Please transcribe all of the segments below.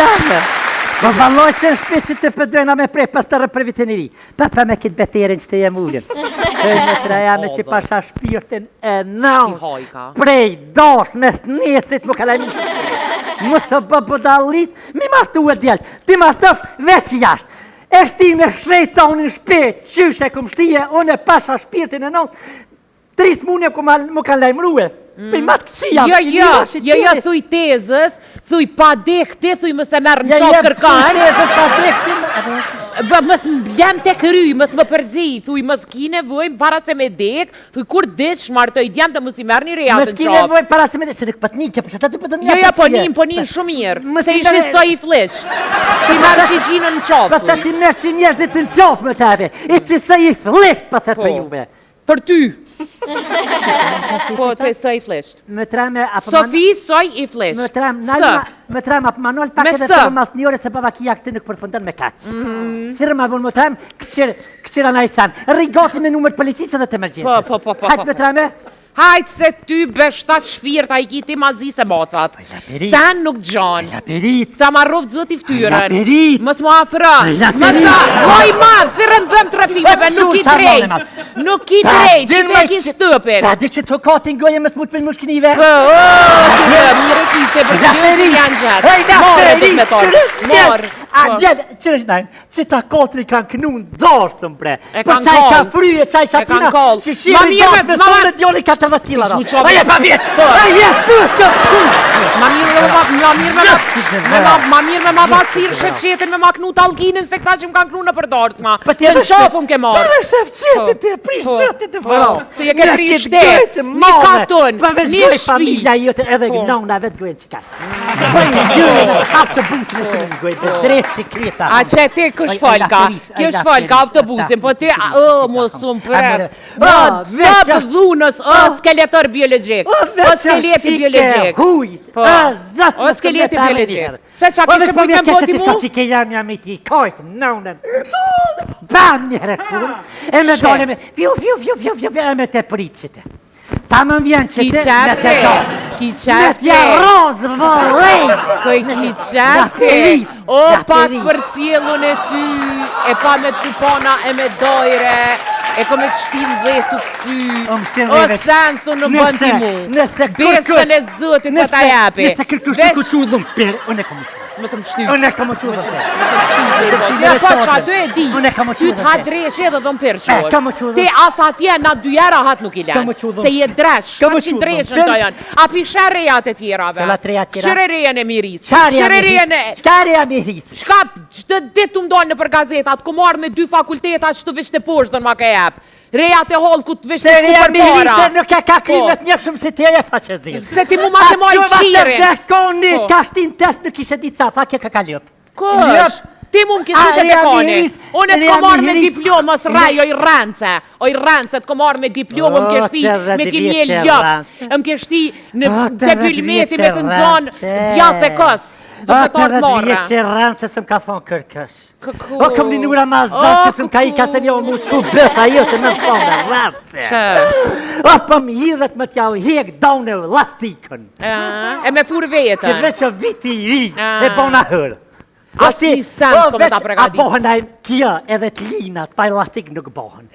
jame. Ma valloj që në shpi që të përdojna me prej pas të rëpërvi të njëri. Pa me këtë beterin që të jem ullin. Me të jame që pasha shpirtin e nënë. Prej dos mes njësit më kalaj një shpirtin. Mësë bë budallit, mi martu e djel. Ti martosh veç jashtë. E shti në shrejtonin shpit, qyshe këm shtije, unë e pasha shpirtin e nënë. 3 mune më kanë lajmruhe. Për matë këqia. Jo, thuj tezës, thuj pa dekti, thuj mëse merë në qofë kërkan. Tezës pa dekti. Mësë më bjem të këry, mësë më përzi, thuj mësë ki nevojmë para se me dek, thuj kur dis shmartoj djem të mësë i merë një rejatë në qofë. Mësë ki nevojmë para se me dek, se në këpët një, për që ta të pëtë një. Jo, po një shumë mirë, se ishi so i flesh. Ti merë që i gjinë në qofë. Për të ti merë që njerëzit në qofë më tëve, i që so i flesh për thërë për juve. Për ty. Po, të e soj i flesht. Sofi, soj i flesht. Më trem apë manual pak edhe të mas një ore se bava kia këtë nuk përfundon me kaqë. Thirë ma vunë më trem, këqira na i sanë. Rigoti me numër të policisë dhe të emergjensës. Po. Hajtë më treme? Hajtë se ty beshtat shpirta i kiti mazi se mocat. Sen nuk gjanë. Sa ma rovë zot i ftyrën. Mës mu afra. Mësa, hoj ma, thirën dhëm të rafimeve, nuk i drejt. Nuk i drejt, që te ki stëpin. Ta di që të katin goje mësë mut për mushknive. Mire kise, për të një janë gjatë. More dhe me torë. More. A djelë, që është najmë, që ta kotri kanë kënu në dorësëm bre. E kanë qaj ka fryje, qaj shatina, që shirë i dorë me sonë dhe djoli ka të vëtila. Aje pa vjetë, aje përë. Ma mirë me ma basirë shëfqetin me ma knu talginën se këta që më kanë knu në përdorës ma. Se në qafën ke marë. Përve shëfqetin të prish zëtit të vërë. Të je ke prish shtet, një katun, një familja jote edhe gnona vetë gojnë që ka. A që ti kësh folka, kësh folka autobusin, po ti, mos unë përret, të dhunës, skeletor biologik, skeleti biologik, skeleti biologik. Se qa kështë për të mboti mu? Që ke jam jam i ti kajtë, nënën, ban mjere kun, e me dole me, fiu, e me te pritësite. Ta më vjen që te, me te dole. Me tja rozë, vëllej. Këj kiqete, o pak për cjellun e ty, e pa me të pona e me dojre, e ko me të shtin dhe të ty, o sensu në bëndi mu, besën e zotit për ta japi. Nëse kërkush të kushu dhëmë, per, unë e komu që. Mësë më shty. Unë e komu që dhe. Ja, po që aty e di, ty të ha dresh edhe dhe më përqosh. Ti asa atje na 2 jera hat nuk i len, se je dresh, ka që dreshën të janë. A pi shërejat e tjerave, shërejën e miris, shërejën e... Shkare e miris. Shka që ditë të mdojnë në për gazetat, ku marrë me 2 fakultetat që të vishë të poshtë dhe në ma ka jepë. Rejat e holë ku të vishë të ku për para. Se reja mirisë nuk e ka krimet një shumë si te e faqezirë. Se ti mu ma të mojë qirin. A që vështë koni, ka shtin test nuk ishe ditë sa, fa kje ka lëp. Kësh? Ti mu më këtë të të koni. Unë e të komarë me diplomës rej, oj rënce, të komarë me diplomë, më kështi me ti mjel ljëp, më kështi në depilmeti me të nëzonë djath e kësë. Do të të të morë. Që rënce se më ka thonë kërkësh. O, kom një nura ma zonë që se më ka i ka se një o mu që bëta jo të në thonë rënce. O, po më hirët më t'ja u hek daune lastikën. E me furë vetën. Që veç o viti i ri, e bona hërë. Asë një sens të me ta pregadit. A bohën e kjo edhe t'linat, pa elastik nuk bohën.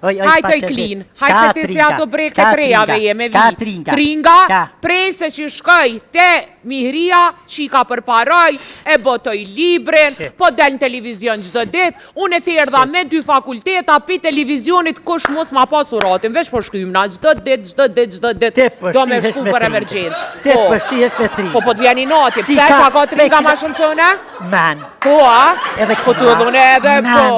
Hajtë oj klin, hajtë që ti si ato breke të rejave jeme vi. Tringa, prej se që shkoj te mihria, qika për paraj, e botoj librin, po del në televizion gjdo dit, unë e të erdha me 2 fakulteta, pi televizionit kush mos ma pasu ratin, vesh po shkymna, gjdo dit, do me shku për emergjens. Te pështi esh me 3. Po të vjeni nati, pse që ka Tringa ma shumë thone? Man. Po, a? Po të dhune edhe,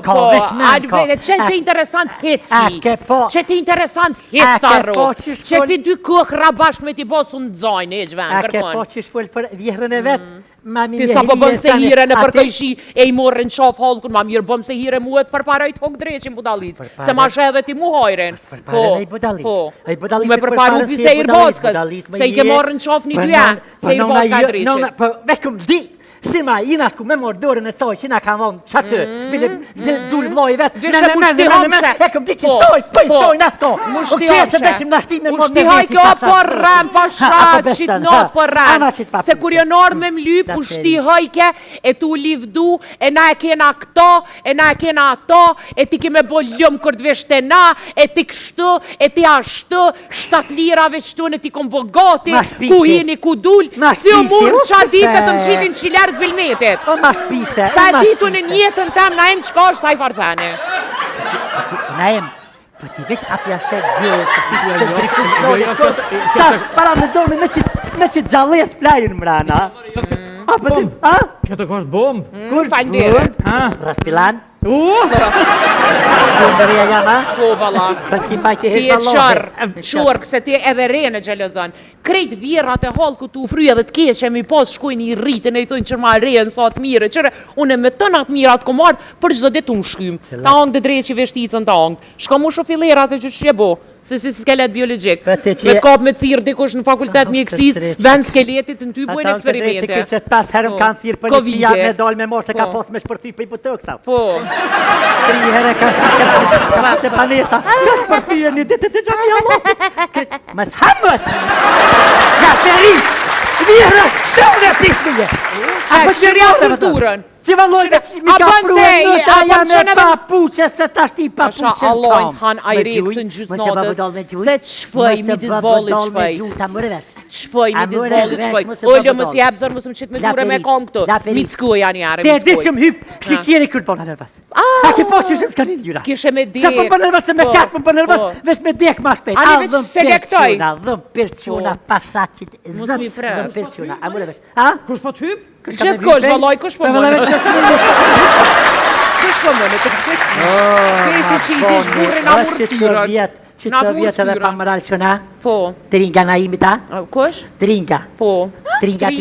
po. Që të interesant heci. Që të interesant hec të arru. Që ti 2 kohë rabasht me ti bosu në dzajnë, e gjven, kërkon. A ke po që shfull për vjehrën e vetë? Ti sa po bëm se hire në përkojshi e i morën qaf halkun, ma mirë bëm se hire muet për parajt hok dreqin budalic. Se ma shë edhe ti mu hajren. Po, me përparu pise i rboskës. Se i ke morën qaf një 2 janë, se i rboska dreqin. Si ma, jina shku me morë dorën e soj, që na ka vonë qatë, bile dulë vloj vetë, e këm di që soj, pëj soj, na s'ko, o kje se beshim na shti me morë me veti pasat. Po rrem, pa shatë, qitë not po rrem, se kur jo nërë me mlyp, u shti hajke, e tu livdu, e na e kena këto, e na e kena ato, e ti keme bo ljumë kër të veshte na, e ti kështu, e ti ashtu, 7 lirave qëtu në ti kom bo gati, ku hini, ku dull, si u murë qa ditë të më gjitin qilerë të bilmetit. O ma shpite, ta ditu në njetën tem, na em qka është taj farzane. Na em, po ti veç apja shet gjërë, që si të drikusojë, tash, para me dojnë me që gjallës plajnë mrana. A, po ti, a? Këtë ka është bombë. Fajndere. Raspilan? Këmbërja jama? Po, vala. Pëski pajti Ti e qërë, se ti e verene gjelëzën. Krejt vjerat e halë këtu fryja dhe të keqe, mi pas shkojnë i rritën e i thujnë qërma rejën sa të mire, qëre, une me të natë mirat ko marrë, për qdo ditë unë shkym. Ta angë dhe drejt që veshticën ta angë. Shka mu shu filera se që shqebo. Se si skelet biologjik. Me të kap me të thirë dikush në fakultet mjekësis, ven skeletit në ty bujnë eksperimente. Ata që 5 herëm kanë thirë policia me dojnë me mos se ka pos me shpërthy për i pëtëksa. Po. 3 herë ka shpërthy të panesa. Ka shpërthy e një ditë të gjami allopit. Mas hamët! Ja, feris! Virës! Të unë e pismije! A qërja kulturën. Që valloj dhe që mi ka pruë ta janë e papuqe se ta shti papuqe në kam. Allojnë han ajrekësën gjysë notës, se të shpëj, mi disbollit shpëj. Shpëj, mi disbollit shpëj. Ollë, mësë jebë zërë, mësë më qitë me dure me kam këtu. Mi të skuaj janë jare, mi të skuaj. Te dishëm hypë, kështë qjeri kërë për në nërvës. A ke po që shumë shkanin njëra. Kishe me dek. Që për për nërvës, se me kash për nërvës, vesh me dek ma shpejt. Dhëm pirquna, pasacit, dhëm pirquna. A mune vesh. Kush po të hypë? Gjithë kosh, valoj, kush po mënë? Kush po mënë? Kresi që i dish burrin a murëtyrën. Që të vjetë edhe pa më rallë që na? Po. Tringa na imi ta? Kush? Tringa. Po. Tringa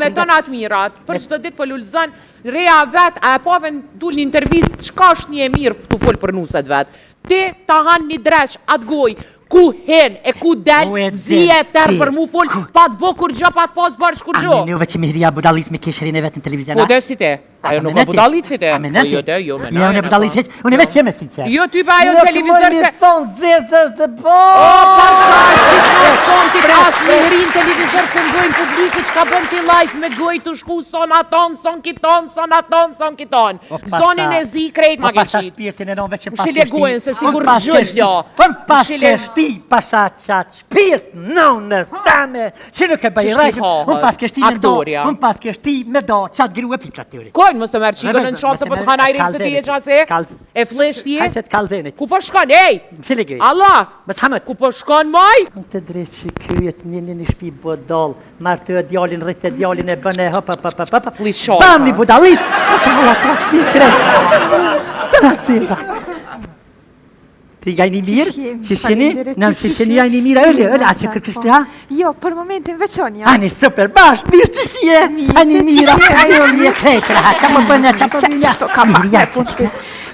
me të natë mirat. Për që të ditë për lullëzën, reja vetë, a e pove në dull një intervjist, qka është një e mirë të full për nuset vetë? Ti ta hanë një dresh atë goj, ku hen e ku del, zije tërë për mu full, pa të bo kur gjo, pa të pos bërë shkur gjo. A me njëve që Mihria budalisë me keshërin e vetë në televizjona? Po dhe si te? Ajo nuk ka budalisë si te? A me nëti? Jo dhe, jo me nëti. Jo në budalisë heq, unë e vetë që me sinqer. Jo ty pa ajo në televizor se... Nuk më një thonë zezër të bo! O, pasha që të thonë ti pas Mihrin televizor se ngojnë publiku që ka bën ti live me goj të shku son aton, son kiton, son aton, son kiton. Zonin e zi krejt ma pasha shpirtin e non veç që pas kështi. Shile se sigur gjëllja. Pën pas kështi, pasha qatë shpirt, non në tame, që nuk e bëjrejshëm, unë pas kështi me do, unë pas kështi me do, qatë gru e piqat të urit. Kojnë, mësë mërë qikën në qatë të pëtë hanajrim se ti e qase, e flesh ti e? Hajset kalzenit. Ku po shkon, ej? Qële gëj? Allah! Mësë hamët. Ku po shkon, maj? Në të drejtë që kryet një shpi bodol, marë të djallin, rritë djallin e bëne, hop. Bam një budalit! Ti gajni mirë? Që sheni? Në që sheni gajni mirë? Öle, a që kërkështë ha? Jo, për momentin veçonja. Ani super, bash, mirë që shie! Ani mirë, ajo një kretra, që më bënë, që më bënë, Qëto ka pak me punë shpit.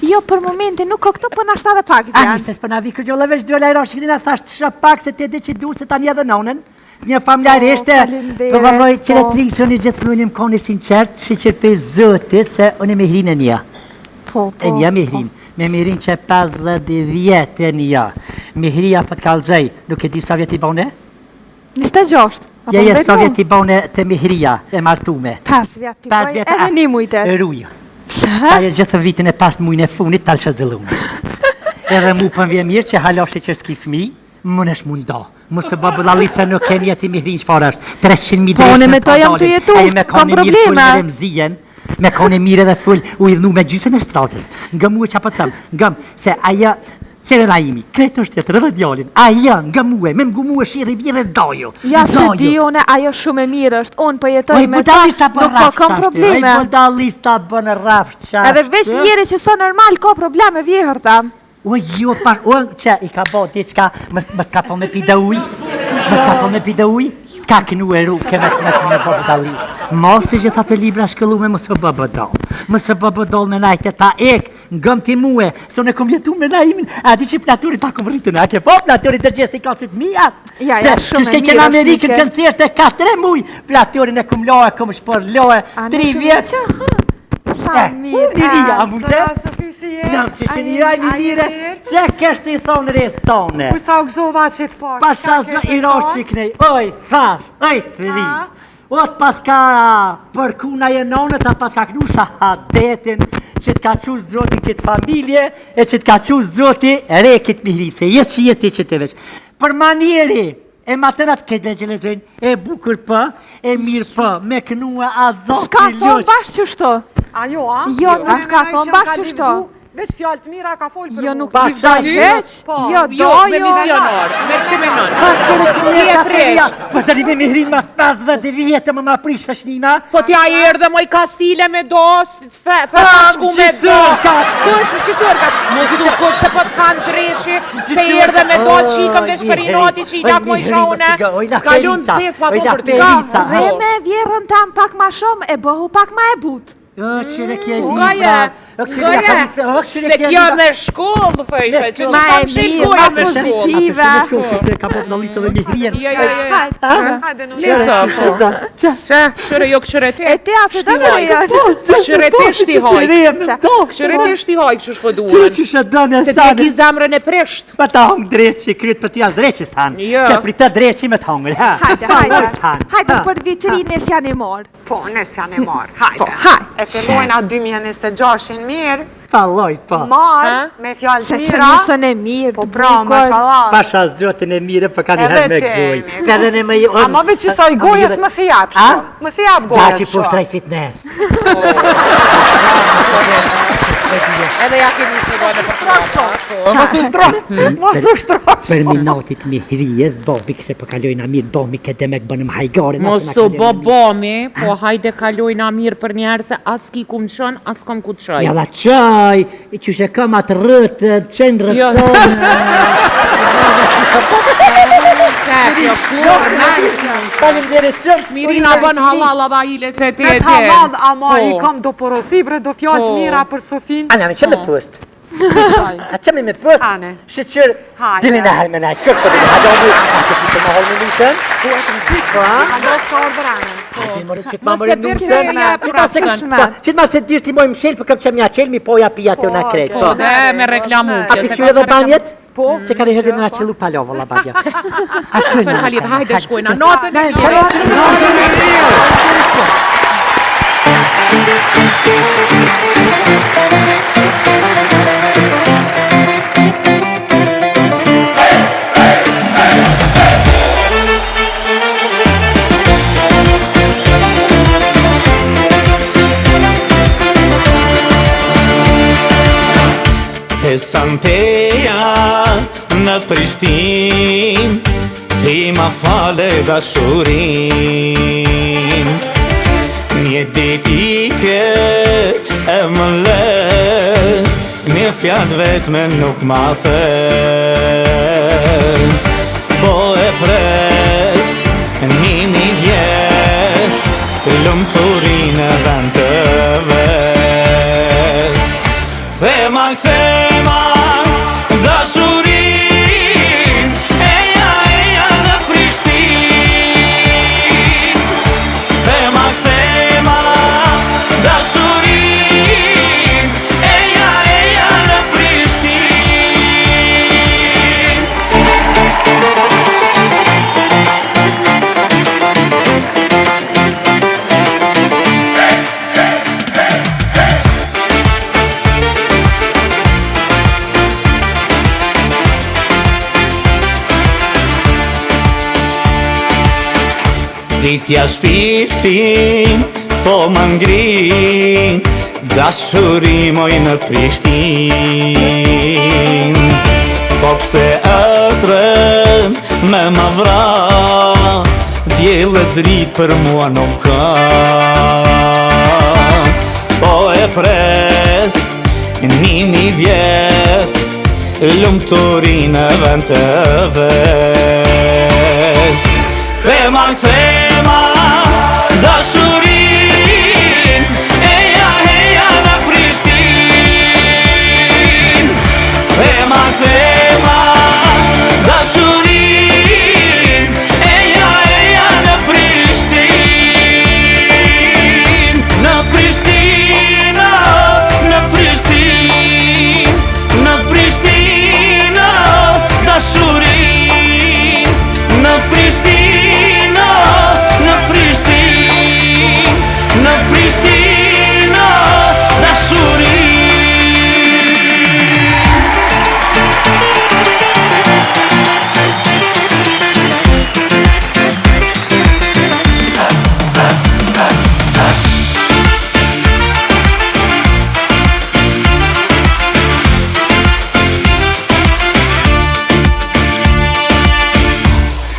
Jo, për momentin nuk ko këto për nashta dhe pak, Vian. Ani, se s'pëna vi kërgjolla veç duhe lajra, shkrina thasht shra pak se te di që du se ta një dhe nonën. Një familjarisht e përvalloj që le trikë që një gjithë më një më koni sinqert, që që për zëtit se unë e Mihrin e një. Po. E një Mihrin. Me Mihrin që 50 vjetë e një. Mihria për të kalzej, nuk e di sa vjetë i bone? 26. Je sa vjetë i bone të Mihria e martume. 5 vjetë pipoj, edhe një mujtet. Rujë. Sa e gjithë vitin e pas mujnë e funit, talë që zëllumë. Edhe mu për vje mirë që haloshe që s'ki fmi, më nësh mundo. Mësë bëbë lalisa nuk e njëti Mihrin që farë është. 300.000 po, në me to jam të jetu, kam probleme. Me kone mire dhe full u idhnu me gjysën e stratës. Nga mu e që apë tëllë, nga se aja, qere na imi, kretë është jetër edhe djallin, aja nga mu e, me mgu mu e shire vire dojo. Ja se di une, ajo shumë e mirë është, unë për jetoj me ta, nuk po kam probleme. Oj, budalista bënë rafë qashtë. Edhe veç njeri që so normal ka probleme vjehër ta. O, jo, që i ka bo diqka, më s'ka po me pida uj, ka kënu e ru, ke me bëbë dalicë. Mosë që ta të libra shkëllume, mësë bëbë dollë me najtë ta ek, ngëm ti muë, so ne kom jetu me laimin, a di që platuri pa kom rritën, a ke po platuri të gjesti kasit mija? Ja, Që shumë shke kënë Amerikën koncerte 4 muj, platurin e kom loe, kom shpër loe, 3 vjetë. Sa mirë, Sa Sofi si je? Nam që që një rajnë i mire, që kështë i thonë resë tonë? Ku sa u gëzova që të poshtë? Pasha zë i roshë që kënej, oj, thash, oj, të ri. Ot pas ka përkuna e nonët, a pas ka knu shahadetin, që të ka qusë zotin këtë familje, e që të ka qusë zotin re këtë mihri, se jetë që jetë që të veç. Për manieri, e matërat këtë legjëlezojnë, e bukur për, e mirë për, me kënua a zotë s'ka thonë bashkë që shto. A jo, a? Jo, nuk ka thonë bashkë që shto. Veç fjallë të mira ka folë për Jo, mu. nuk i daj veç. Jo, do, me jo. misionar, me të menon. Si e fresh? Po të rime mihrin mas 50 vjetë më prish fëshnina. Po t'ja erdhe moj kastile me do, shku me do. Kush me që tërkat? Mos të kush se po t'kan dreshi, se erdhe me do qikëm dhe shperinati që i lak moj shone. Ska lunë zes pa po për të Dhe me vjerën tam pak ma shumë, e bëhu pak ma e butë. Qire kje se kjo me shkollë, thëjshë, që Ma e mirë, ma pozitive. Qire ka pot në litë dhe mihrien. Hajde në Që? Këshire jo këshire te? E te a fëtë që e janë. Këshire te shti hoj. Këshire te shti hoj këshu shpëduan. Se te ki zamrën e presht. Pa ta hongë dreqi, kryt për t'ja dreqis tanë. Se për të dreqi me të hongër, ha? Hajde për vitrinës janë i morë. Po, nësë janë e marë. Hajde. E fillojnë a 2026 mirë. Falloj, po. Marë, me fjallë Se të që mira. njësën e mirë, Po pra, mashallah. Pasha zotin e mire, për ka njëherë me goj. A ma veç që sa i gojës më se japë shumë. Më se japë Za gojës që po shtraj fitness. Edhe ja kemi të gojnë për të Mos u shtrosh. Për minutit mi hrijes, bobi kështë për kalojnë a mirë, bomi këtë me këbënëm hajgare. Mos u bomi, po hajde kalojnë a mirë për njerë se as ki ku më shën, as kom ku të shëj. Jalla qaj, që shë kam atë rëtë, qenë rëtësonë. Mirina bën halal adha ile se ti e Me te. të halad, ama i kam do porosibre, do fjallë të mira për Sofin. Ana, me që me pëst? A që me pëst? Ane. Shqyqër, Hajde. dilin e herme nëjë, kështë për dilin, hajde omi, a që që të më holë në nusën? Po e të më shqyqë, a do s'ka ordrane. Që të më nusën, që të ma se dirë ti mojë më shelë, për kam që mja qelë, mi poja pija të në krejtë. Po, dhe me reklamu. A për edhe banjet? Po. Se ka rehërdi në qëllu palo, vëlla bagja. A shkojnë në Halit, hajde shkojnë, natën e lirë. Te santeja në Prishtin, ti ma fale dashurin. Një ditike e më le, një fjallë vetme nuk ma the. Po e pres, një vjet, lumëturin e vend të vet. Thema, dashurin, eja në Prishtin. Thema, dashurin, eja në Prishtin. Ditja shpirtin, po më ngrin, dashuri moj në Prishtin. Po pse ëtrën me ma vra, djellë drit për mua nuk ka. Po e pres, një vjet, lumëturin e vend të vet. Thema, dashurin, eja në Prishtin.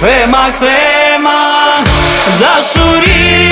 Kthema, kthema, dashuri